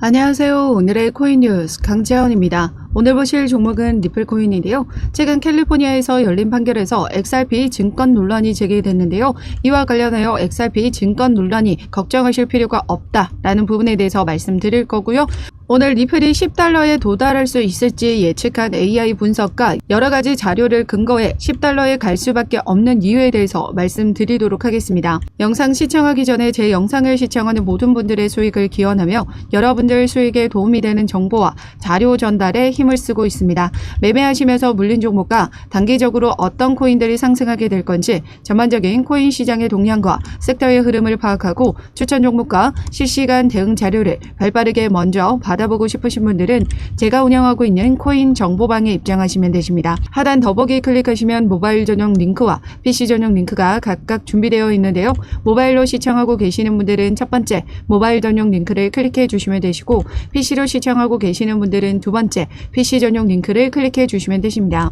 안녕하세요. 오늘의 코인 뉴스 강재원입니다. 오늘 보실 종목은 리플코인인데요. 최근 캘리포니아에서 열린 판결에서 XRP 증권 논란이 제기됐는데요. 이와 관련하여 XRP 증권 논란이 걱정하실 필요가 없다라는 부분에 대해서 말씀드릴 거고요. 오늘 리플이 10달러에 도달할 수 있을지 예측한 AI 분석과 여러가지 자료를 근거해 10달러에 갈 수밖에 없는 이유에 대해서 말씀드리도록 하겠습니다. 영상 시청하기 전에 제 영상을 시청하는 모든 분들의 수익을 기원하며 여러분들 수익에 도움이 되는 정보와 자료 전달에 힘을 쓰고 있습니다. 매매하시면서 물린 종목과 단기적으로 어떤 코인들이 상승하게 될 건지 전반적인 코인 시장의 동향과 섹터의 흐름을 파악하고 추천 종목과 실시간 대응 자료를 발빠르게 먼저 받아보고 싶으신 분들은 제가 운영하고 있는 코인 정보방에 입장하시면 되십니다. 하단 더보기 클릭하시면 모바일 전용 링크와 PC 전용 링크가 각각 준비되어 있는데요. 모바일로 시청하고 계시는 분들은 첫 번째 모바일 전용 링크를 클릭해 주시면 되시고 PC로 시청하고 계시는 분들은 두 번째 PC 전용 링크를 클릭해 주시면 되십니다.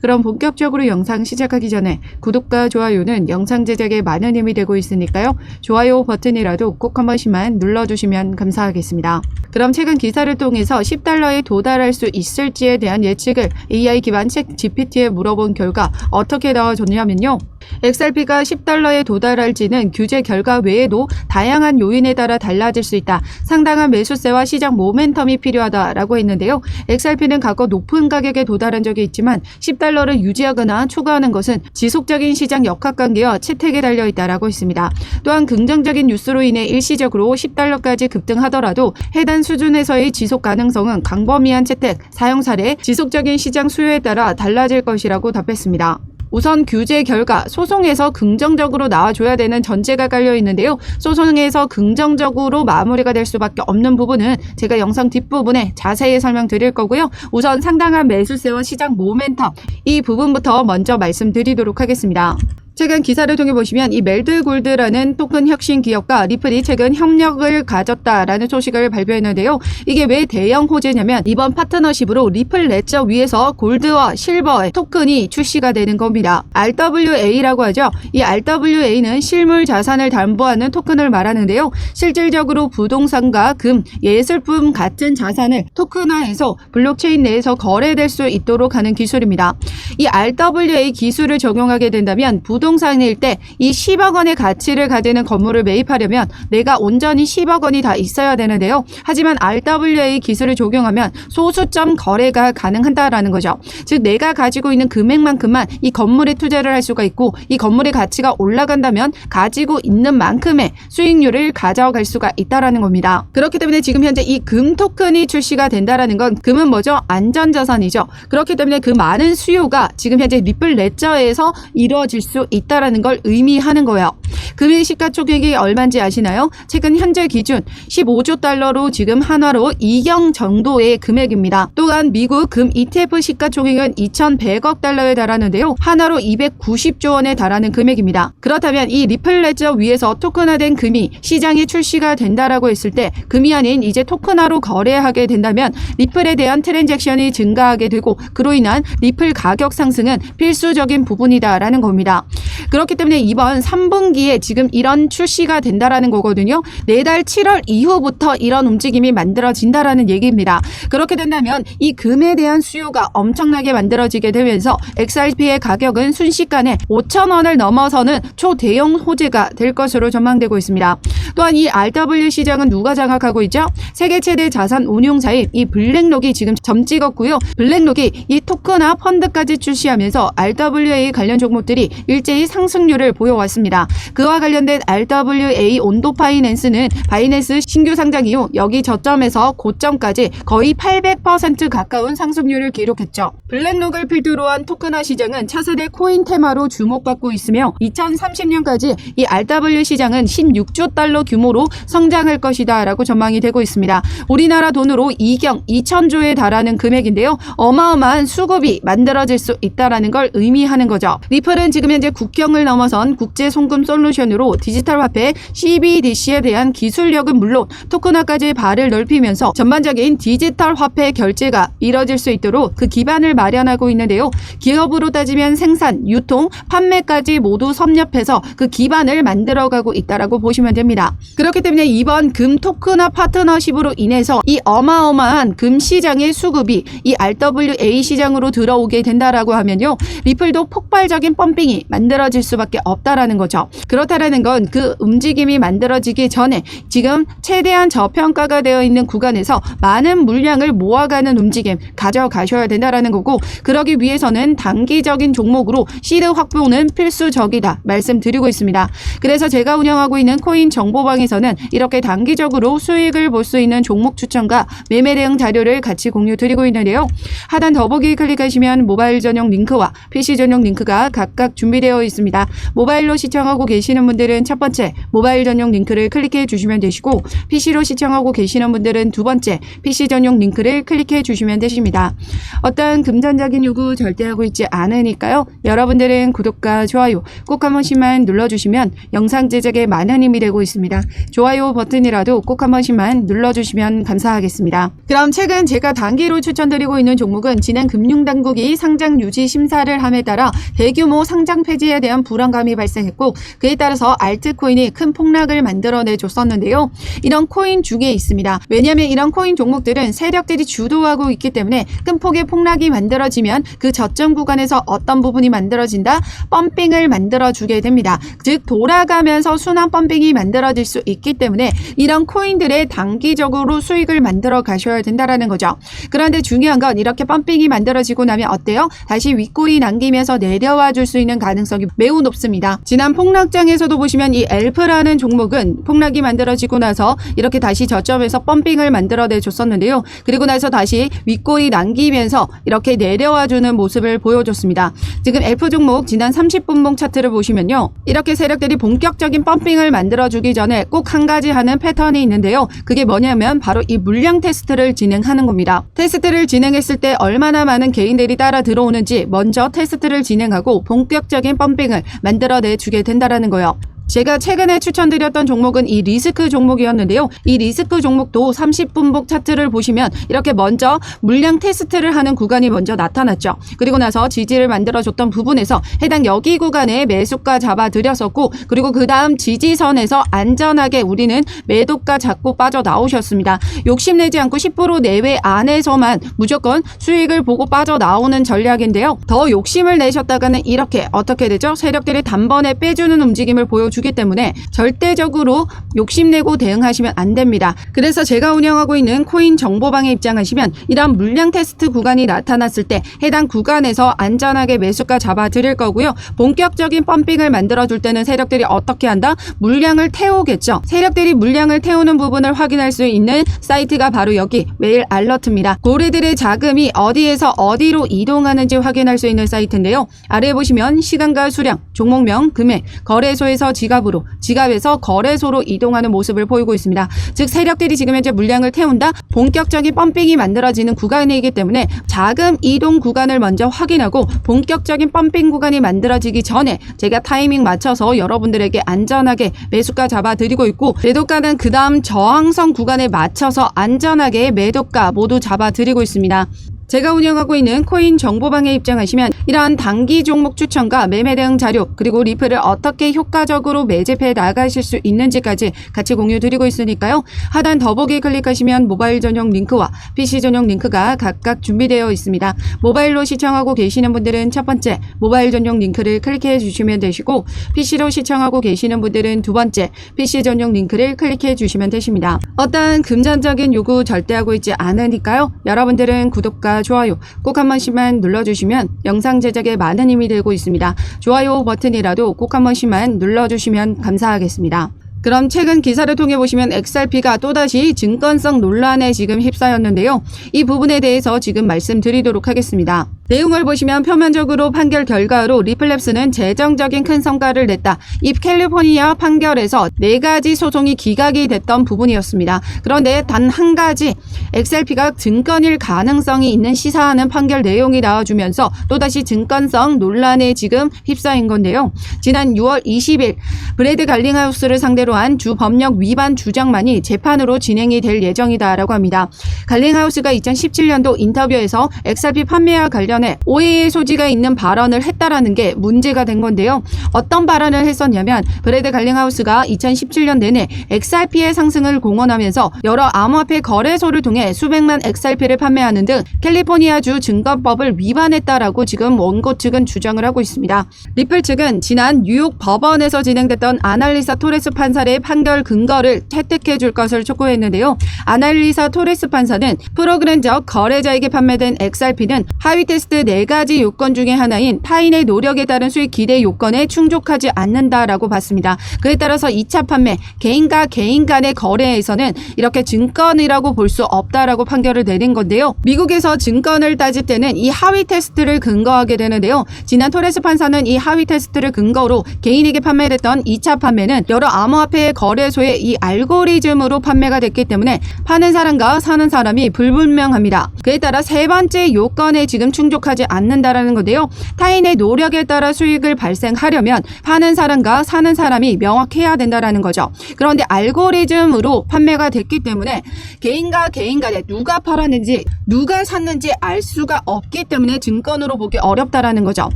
그럼 본격적으로 영상 시작하기 전에 구독과 좋아요는 영상 제작에 많은 힘이 되고 있으니까요. 좋아요 버튼이라도 꼭 한 번씩만 눌러주시면 감사하겠습니다. 그럼 최근 기사를 통해서 10달러에 도달할 수 있을지에 대한 예측을 AI 기반 챗 GPT에 물어본 결과 어떻게 나와줬냐면요. XRP가 10달러에 도달할지는 규제 결과 외에도 다양한 요인에 따라 달라질 수 있다. 상당한 매수세와 시장 모멘텀이 필요하다라고 했는데요. XRP는 과거 높은 가격에 도달한 적이 있지만 10달러를 유지하거나 초과하는 것은 지속적인 시장 역학관계와 채택에 달려있다라고 했습니다. 또한 긍정적인 뉴스로 인해 일시적으로 10달러까지 급등하더라도 해당 수준에서의 지속 가능성은 광범위한 채택, 사용 사례, 지속적인 시장 수요에 따라 달라질 것이라고 답했습니다. 우선 규제 결과 소송에서 긍정적으로 나와줘야 되는 전제가 깔려 있는데요. 소송에서 긍정적으로 마무리가 될 수밖에 없는 부분은 제가 영상 뒷부분에 자세히 설명드릴 거고요. 우선 상당한 매수세와 시장 모멘텀 이 부분부터 먼저 말씀드리도록 하겠습니다. 최근 기사를 통해 보시면 이 멜드골드라는 토큰 혁신 기업과 리플이 최근 협력을 가졌다라는 소식을 발표했는데요. 이게 왜 대형 호재냐면 이번 파트너십으로 리플 레저 위에서 골드와 실버의 토큰이 출시가 되는 겁니다. RWA라고 하죠. 이 RWA는 실물 자산을 담보하는 토큰을 말하는데요. 실질적으로 부동산과 금, 예술품 같은 자산을 토큰화해서 블록체인 내에서 거래될 수 있도록 하는 기술입니다. 이 RWA 기술을 적용하게 된다면 부동산일 때 이 10억 원의 가치를 가지는 건물을 매입하려면 내가 온전히 10억 원이 다 있어야 되는데요. 하지만 RWA 기술을 적용하면 소수점 거래가 가능하다라는 거죠. 즉 내가 가지고 있는 금액만큼만 이 건물에 투자를 할 수가 있고 이 건물의 가치가 올라간다면 가지고 있는 만큼의 수익률을 가져갈 수가 있다라는 겁니다. 그렇기 때문에 지금 현재 이 금 토큰이 출시가 된다라는 건 금은 뭐죠? 안전자산이죠. 그렇기 때문에 그 많은 수요가 지금 현재 리플 레저에서 이루어질 수 있다라는 걸 의미하는 거예요. 금의 시가총액이 얼마인지 아시나요? 최근 현재 기준 15조 달러로 지금 한화로 2경 정도의 금액입니다. 또한 미국 금 ETF 시가총액은 2,100억 달러에 달하는데요. 한화로 290조 원에 달하는 금액입니다. 그렇다면 이 리플 레저 위에서 토큰화된 금이 시장에 출시가 된다라고 했을 때 금이 아닌 이제 토큰화로 거래하게 된다면 리플에 대한 트랜잭션이 증가하게 되고 그로 인한 리플 가격 상승은 필수적인 부분이다라는 겁니다. 그렇기 때문에 이번 3분기에 지금 이런 출시가 된다라는 거거든요. 내달 7월 이후부터 이런 움직임이 만들어진다라는 얘기입니다. 그렇게 된다면 이 금에 대한 수요가 엄청나게 만들어지게 되면서 XRP의 가격은 순식간에 5,000원을 넘어서는 초대형 호재가 될 것으로 전망되고 있습니다. 또한 이 RW 시장은 누가 장악하고 있죠? 세계 최대 자산 운용사인 이 블랙록이 지금 점 찍었고요. 블랙록이 이 토큰화 펀드까지 출시하면서 RWA 관련 종목들이 일제히 상승률을 보여왔습니다. 그와 관련된 RWA 온도 파이낸스는 바이낸스 신규 상장 이후 여기 저점에서 고점까지 거의 800% 가까운 상승률을 기록했죠. 블랙록을 필두로 한 토큰화 시장은 차세대 코인 테마로 주목받고 있으며 2030년까지 이 RW 시장은 16조 달러 규모로 성장할 것이다 라고 전망이 되고 있습니다. 우리나라 돈으로 2경 2,000조에 달하는 금액인데요. 어마어마한 수급이 만들어질 수 있다는 걸 의미하는 거죠. 리플은 지금 현재 국경을 넘어선 국제 송금 솔루션으로 디지털 화폐 CBDC에 대한 기술력은 물론 토큰화까지 발을 넓히면서 전반적인 디지털 화폐 결제가 이뤄질 수 있도록 그 기반을 마련하고 있는데요. 기업으로 따지면 생산, 유통, 판매까지 모두 섭렵해서 그 기반을 만들어가고 있다라고 보시면 됩니다. 그렇기 때문에 이번 금 토큰화 파트너십으로 인해서 이 어마어마한 금 시장의 수급이 이 RWA 시장으로 들어오게 된다라고 하면요. 리플도 폭발적인 펌핑이 만들어질 수밖에 없다라는 거죠. 그렇다라는 건 그 움직임이 만들어지기 전에 지금 최대한 저평가가 되어 있는 구간에서 많은 물량을 모아가는 움직임 가져가셔야 된다라는 거고, 그러기 위해서는 단기적인 종목으로 시드 확보는 필수적이다 말씀드리고 있습니다. 그래서 제가 운영하고 있는 코인 정보방에서는 이렇게 단기적으로 수익을 볼 수 있는 종목 추천과 매매 대응 자료를 같이 공유 드리고 있는데요. 하단 더보기 클릭하시면 모바일 전용 링크와 PC 전용 링크가 각각 준비되어 있습니다. 모바일로 시청하고 계시는 분들은 첫 번째 모바일 전용 링크를 클릭해 주시면 되시고, PC로 시청하고 계시는 분들은 두 번째 PC 전용 링크를 클릭해 주시면 되십니다. 어떤 금전적인 요구 절대 하고 있지 않으니까요. 여러분들은 구독과 좋아요 꼭 한 번씩만 눌러주시면 영상 제작에 많은 힘이 되고 있습니다. 좋아요 버튼이라도 꼭 한 번씩만 눌러주시면 감사하겠습니다. 그럼 최근 제가 단기로 추천드리고 있는 종목은 지난 금융당국이 상장 유지 심사를 함에 따라 대규모 상장 폐지에 대한 불안감이 발생했고, 그에 따라서 알트코인이 큰 폭락을 만들어내줬었는데요. 이런 코인 중에 있습니다. 왜냐하면 이런 코인 종목들은 세력들이 주도하고 있기 때문에 큰 폭의 폭락이 만들어지면 그 저점 구간에서 어떤 부분이 만들어진다? 펌핑을 만들어주게 됩니다. 즉 돌아가면서 순환 펌핑이 만들어질 수 있기 때문에 이런 코인들의 단기적으로 수익을 만들어 가셔야 된다라는 거죠. 그런데 중요한 건 이렇게 펌핑이 만들어지고 나면 어때요? 다시 윗골이 남기면서 내려와 줄 수 있는 가능성이 매우 높습니다. 지난 폭락장에서도 보시면 이 엘프라는 종목은 폭락이 만들어지고 나서 이렇게 다시 저점에서 펌핑을 만들어내 줬었는데요. 그리고 나서 다시 윗골이 남기면서 이렇게 내려와 주는 모습을 보여줬습니다. 지금 엘프 종목 지난 30분봉 차트를 보시면요. 이렇게 세력들이 본격적인 펌핑을 만들어주기 전에 꼭 한 가지 하는 패턴이 있는데요. 그게 뭐냐면 바로 이 물량 테스트를 진행하는 겁니다. 테스트를 진행했을 때 얼마나 많은 개인들이 따라 들어오는지 먼저 테스트를 진행하고 본격적인 펌핑을 만들어내 주게 된다라는 거예요. 제가 최근에 추천드렸던 종목은 이 리스크 종목이었는데요. 이 리스크 종목도 30분봉 차트를 보시면 이렇게 먼저 물량 테스트를 하는 구간이 먼저 나타났죠. 그리고 나서 지지를 만들어줬던 부분에서 해당 여기 구간에 매수가 잡아들였었고, 그리고 그 다음 지지선에서 안전하게 우리는 매도가 잡고 빠져나오셨습니다. 욕심내지 않고 10% 내외 안에서만 무조건 수익을 보고 빠져나오는 전략인데요. 더 욕심을 내셨다가는 이렇게 어떻게 되죠? 세력들이 단번에 빼주는 움직임을 보여주기 때문에 절대적으로 욕심내고 대응하시면 안 됩니다. 그래서 제가 운영하고 있는 코인 정보방에 입장하시면 이런 물량 테스트 구간이 나타났을 때 해당 구간에서 안전하게 매수가 잡아드릴 거고요. 본격적인 펌핑을 만들어줄 때는 세력들이 어떻게 한다? 물량을 태우겠죠. 세력들이 물량을 태우는 부분을 확인할 수 있는 사이트가 바로 여기 웨일 알러트입니다. 고래들의 자금이 어디에서 어디로 이동하는지 확인할 수 있는 사이트인데요. 아래에 보시면 시간과 수량, 종목명, 금액, 거래소에서 지갑으로, 지갑에서 거래소로 이동하는 모습을 보이고 있습니다. 즉 세력들이 지금 현재 물량을 태운다, 본격적인 펌핑이 만들어지는 구간이기 때문에 자금 이동 구간을 먼저 확인하고 본격적인 펌핑 구간이 만들어지기 전에 제가 타이밍 맞춰서 여러분들에게 안전하게 매수가 잡아드리고 있고, 매도가는 그 다음 저항선 구간에 맞춰서 안전하게 매도가 모두 잡아드리고 있습니다. 제가 운영하고 있는 코인 정보방에 입장하시면 이러한 단기 종목 추천과 매매 대응 자료, 그리고 리플을 어떻게 효과적으로 매집해 나가실 수 있는지까지 같이 공유 드리고 있으니까요. 하단 더보기 클릭하시면 모바일 전용 링크와 PC 전용 링크가 각각 준비되어 있습니다. 모바일로 시청하고 계시는 분들은 첫 번째 모바일 전용 링크를 클릭해 주시면 되시고, PC로 시청하고 계시는 분들은 두 번째 PC 전용 링크를 클릭해 주시면 되십니다. 어떠한 금전적인 요구 절대 하고 있지 않으니까요. 여러분들은 구독과 좋아요 꼭 한 번씩만 눌러주시면 영상 제작에 많은 힘이 되고 있습니다. 좋아요 버튼이라도 꼭 한 번씩만 눌러주시면 감사하겠습니다. 그럼 최근 기사를 통해 보시면 XRP가 또다시 증권성 논란에 지금 휩싸였는데요. 이 부분에 대해서 지금 말씀드리도록 하겠습니다. 내용을 보시면 표면적으로 판결 결과로 리플랩스는 재정적인 큰 성과를 냈다. 이 캘리포니아 판결에서 4가지 소송이 기각이 됐던 부분이었습니다. 그런데 단 한 가지 XRP가 증권일 가능성이 있는 시사하는 판결 내용이 나와주면서 또다시 증권성 논란에 지금 휩싸인 건데요. 지난 6월 20일 브래드 갈링하우스를 상대로 한 주법령 위반 주장만이 재판으로 진행이 될 예정이다라고 합니다. 갈링하우스가 2017년도 인터뷰에서 XRP 판매와 관련해 오해의 소지가 있는 발언을 했다라는 게 문제가 된 건데요. 어떤 발언을 했었냐면 브래드 갈링하우스가 2017년 내내 XRP의 상승을 공언하면서 여러 암호화폐 거래소를 통해 수백만 XRP를 판매하는 등 캘리포니아주 증권법을 위반했다라고 지금 원고 측은 주장을 하고 있습니다. 리플 측은 지난 뉴욕 법원에서 진행됐던 아날리사 토레스 판사의 판결 근거를 혜택해 줄 것을 촉구했는데요. 아날리사 토레스 판사는 프로그램적 거래자에게 판매된 XRP는 하위 테스트 4가지 요건 중에 하나인 타인의 노력에 따른 수익 기대 요건에 충족하지 않는다라고 봤습니다. 그에 따라서 2차 판매, 개인과 개인 간의 거래에서는 이렇게 증권이라고 볼 수 없다라고 판결을 내린 건데요. 미국에서 증권을 따질 때는 이 하위 테스트를 근거하게 되는데요. 지난 토레스 판사는 이 하위 테스트를 근거로 개인에게 판매됐던 2차 판매는 여러 암호화폐 거래소의 이 알고리즘으로 판매가 됐기 때문에 파는 사람과 사는 사람이 불분명합니다. 그에 따라 세 번째 요건에 지금 충족하지 않는다라는 건데요. 타인의 노력에 따라 수익을 발생하려면 파는 사람과 사는 사람이 명확해야 된다라는 거죠. 그런데 알고리즘으로 판매가 됐기 때문에 개인과 개인 간에 누가 팔았는지 누가 샀는지 알 수가 없기 때문에 증권으로 보기 어렵다라는 거죠.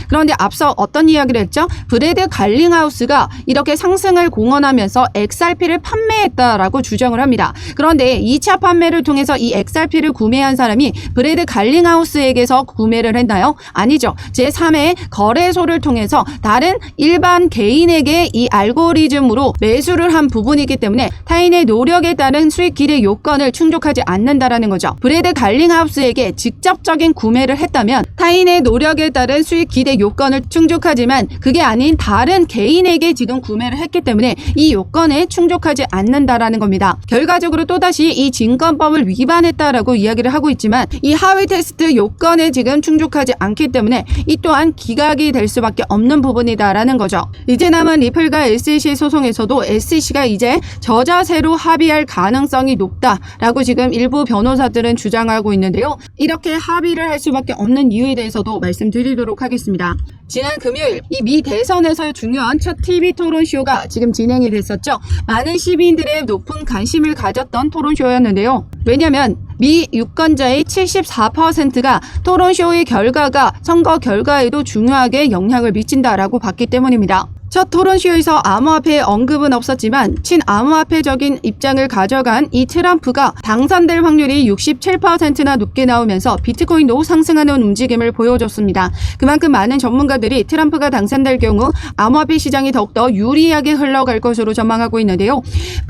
그런데 앞서 어떤 이야기를 했죠? 브래드 갈링하우스가 이렇게 상승을 공언하면서 XRP를 판매했다라고 주장을 합니다. 그런데 2차 판매를 통해서 이 XRP를 구매한 사람이 브래드 갈링하우스에게서 구매를 했나요? 아니죠. 제3의 거래소를 통해서 다른 일반 개인에게 이 알고리즘으로 매수를 한 부분이기 때문에 타인의 노력에 따른 수익 기대 요건을 충족하지 않는다라는 거죠. 브래드 갈링하우스에게 직접적인 구매를 했다면 타인의 노력에 따른 수익 기대 요건을 충족하지만 그게 아닌 다른 개인에게 지금 구매를 했기 때문에 이 요건에 충족하지 않는다라는 겁니다. 결과적으로 또다시 이 증권법을 위반했다라고 이야기를 하고 있지만 이 하위 테스트 요건에 지금 충족하지 않기 때문에 이 또한 기각이 될 수밖에 없는 부분이다라는 거죠. 이제 남은 리플과 SEC 소송에서도 SEC가 이제 저자세로 합의할 가능성이 높다라고 지금 일부 변호사들은 주장하고 있는데요. 이렇게 합의를 할 수밖에 없는 이유에 대해서도 말씀드리도록 하겠습니다. 지난 금요일 이 미 대선에서 중요한 첫 TV 토론쇼가 지금 진행이 됐었죠. 많은 시민들의 높은 관심을 가졌던 토론쇼였는데요. 왜냐하면 미 유권자의 74%가 토론쇼의 결과가 선거 결과에도 중요하게 영향을 미친다라고 봤기 때문입니다. 첫 토론쇼에서 암호화폐의 언급은 없었지만 친암호화폐적인 입장을 가져간 이 트럼프가 당선될 확률이 67%나 높게 나오면서 비트코인도 상승하는 움직임을 보여줬습니다. 그만큼 많은 전문가들이 트럼프가 당선될 경우 암호화폐 시장이 더욱더 유리하게 흘러갈 것으로 전망하고 있는데요.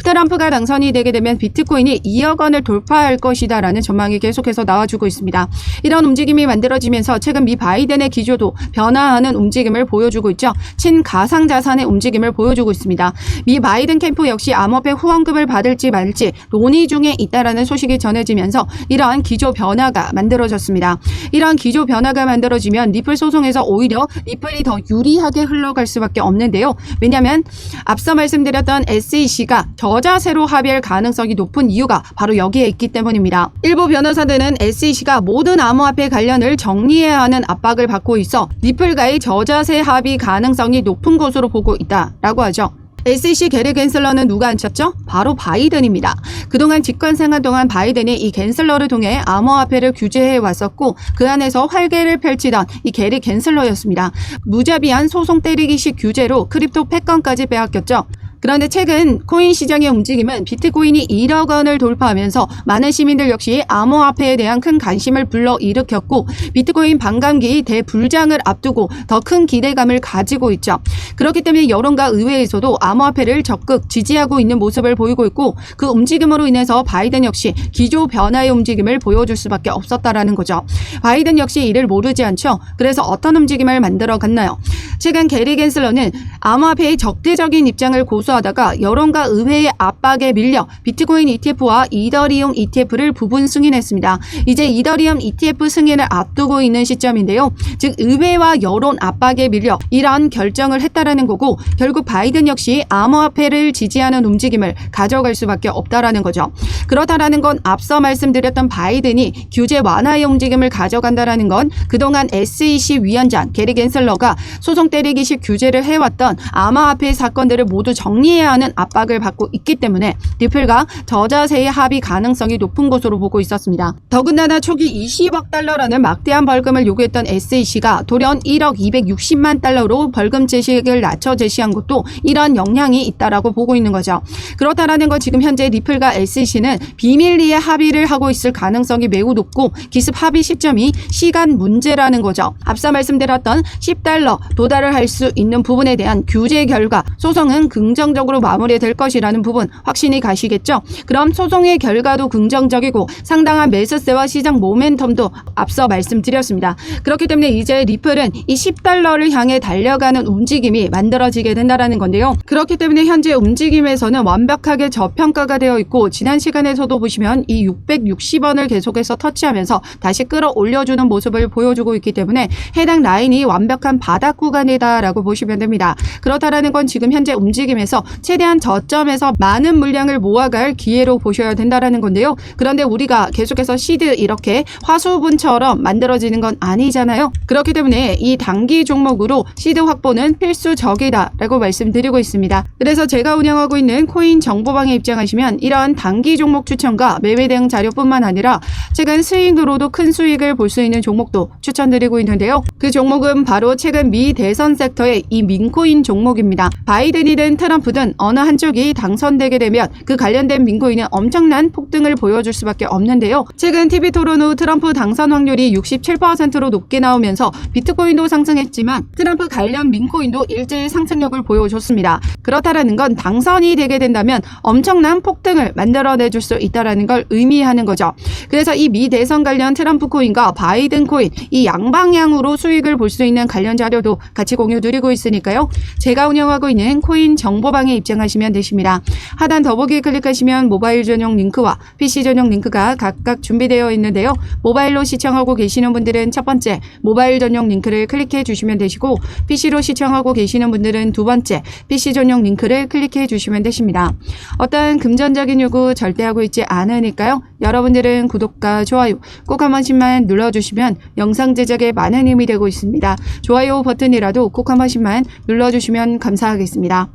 트럼프가 당선이 되게 되면 비트코인이 2억 원을 돌파할 것이다 라는 전망이 계속해서 나와주고 있습니다. 이런 움직임이 만들어지면서 최근 미 바이든의 기조도 변화하는 움직임을 보여주고 있죠. 친가상 자산의 움직임을 보여주고 있습니다. 미 바이든 캠프 역시 암호화폐 후원금을 받을지 말지 논의 중에 있다라는 소식이 전해지면서 이러한 기조 변화가 만들어졌습니다. 이러한 기조 변화가 만들어지면 리플 소송에서 오히려 리플이 더 유리하게 흘러갈 수밖에 없는데요. 왜냐하면 앞서 말씀드렸던 SEC가 저자세로 합의할 가능성이 높은 이유가 바로 여기에 있기 때문입니다. 일부 변호사들은 SEC가 모든 암호화폐 관련을 정리해야 하는 압박을 받고 있어 리플과의 저자세 합의 가능성이 높은 것으로 보고 있다라고 하죠. SEC 게리 갠슬러는 누가 앉혔죠? 바로 바이든입니다. 그동안 집권 생활 동안 바이든이 이 갠슬러를 통해 암호화폐를 규제해 왔었고 그 안에서 활개를 펼치던 이 게리 갠슬러였습니다. 무자비한 소송 때리기식 규제로 크립토 패권까지 빼앗겼죠. 그런데 최근 코인 시장의 움직임은 비트코인이 1억 원을 돌파하면서 많은 시민들 역시 암호화폐에 대한 큰 관심을 불러일으켰고 비트코인 반감기 대불장을 앞두고 더 큰 기대감을 가지고 있죠. 그렇기 때문에 여론과 의회에서도 암호화폐를 적극 지지하고 있는 모습을 보이고 있고 그 움직임으로 인해서 바이든 역시 기조 변화의 움직임을 보여줄 수밖에 없었다라는 거죠. 바이든 역시 이를 모르지 않죠. 그래서 어떤 움직임을 만들어 갔나요? 최근 게리 갠슬러는 암호화폐의 적대적인 입장을 고수 고수하다가 여론과 의회의 압박에 밀려 비트코인 ETF와 이더리움 ETF를 부분 승인했습니다. 이제 이더리움 ETF 승인을 앞두고 있는 시점인데요. 즉 의회와 여론 압박에 밀려 이러한 결정을 했다라는 거고, 결국 바이든 역시 암호화폐를 지지하는 움직임을 가져갈 수밖에 없다라는 거죠. 그렇다라는 건 앞서 말씀드렸던 바이든이 규제 완화의 움직임을 가져간다라는 건 그동안 SEC 위원장 게리 겐슬러가 소송 때리기식 규제를 해왔던 암호화폐 사건들을 모두 정리해야 하는 압박을 받고 있기 때문에 리플과 저자세의 합의 가능성이 높은 것으로 보고 있었습니다. 더군다나 초기 20억 달러라는 막대한 벌금을 요구했던 SEC가 돌연 1억 260만 달러로 벌금 제시액을 낮춰 제시한 것도 이러한 영향이 있다라고 보고 있는 거죠. 그렇다라는 건 지금 현재 리플과 SEC는 비밀리에 합의를 하고 있을 가능성이 매우 높고 기습 합의 시점이 시간 문제라는 거죠. 앞서 말씀드렸던 10달러 도달을 할 수 있는 부분에 대한 규제 결과 소송은 긍정적으로 마무리될 것이라는 부분 확신이 가시겠죠. 그럼 소송의 결과도 긍정적이고 상당한 매수세와 시장 모멘텀도 앞서 말씀드렸습니다. 그렇기 때문에 이제 리플은 이 10달러를 향해 달려가는 움직임이 만들어지게 된다는 건데요. 그렇기 때문에 현재 움직임에서는 완벽하게 저평가가 되어 있고, 지난 시간에서도 보시면 이 660원을 계속해서 터치하면서 다시 끌어올려주는 모습을 보여주고 있기 때문에 해당 라인이 완벽한 바닥 구간이다라고 보시면 됩니다. 그렇다라는 건 지금 현재 움직임에서 최대한 저점에서 많은 물량을 모아갈 기회로 보셔야 된다라는 건데요. 그런데 우리가 계속해서 시드 이렇게 화수분처럼 만들어지는 건 아니잖아요. 그렇기 때문에 이 단기 종목으로 시드 확보는 필수적이다라고 말씀드리고 있습니다. 그래서 제가 운영하고 있는 코인 정보방에 입장하시면 이러한 단기 종목 추천과 매매 대응 자료뿐만 아니라 최근 수익으로도 큰 수익을 볼 수 있는 종목도 추천드리고 있는데요. 그 종목은 바로 최근 미 대선 섹터의 이 민코인 종목입니다. 바이든이든 트럼프든 어느 한쪽이 당선되게 되면 그 관련된 민코인은 엄청난 폭등을 보여줄 수밖에 없는데요. 최근 TV 토론 후 트럼프 당선 확률이 67%로 높게 나오면서 비트코인도 상승했지만 트럼프 관련 민코인도 일제히 상승력을 보여줬습니다. 그렇다라는 건 당선이 되게 된다면 엄청난 폭등을 만들어내줄 수 있다는 걸 의미하는 거죠. 그래서 이 미 대선 관련 트럼프 코인과 바이든 코인 이 양방향으로 수익을 볼 수 있는 관련 자료도 같이 공유 드리고 있으니까요. 제가 운영하고 있는 코인 정보방에 입장하시면 되십니다. 하단 더보기 클릭하시면 모바일 전용 링크와 PC 전용 링크가 각각 준비되어 있는데요. 모바일로 시청하고 계시는 분들은 첫 번째 모바일 전용 링크를 클릭해 주시면 되시고, PC로 시청하고 계시는 분들은 두 번째 PC 전용 링크를 클릭해 주시면 되십니다. 어떤 금전적인 요구 절대 하고 있지 않으니까요. 여러분들은 구독과 좋아요 꼭 한 번씩만 눌러주시면 영상 제작에 많은 힘이 되고 있습니다. 좋아요 버튼이라도 꼭 한 번씩만 눌러주시면 감사하겠습니다.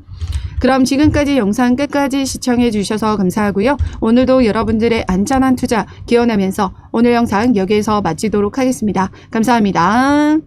그럼 지금까지 영상 끝까지 시청해 주셔서 감사하고요. 오늘도 여러분들의 안전한 투자 기원하면서 오늘 영상 여기에서 마치도록 하겠습니다. 감사합니다.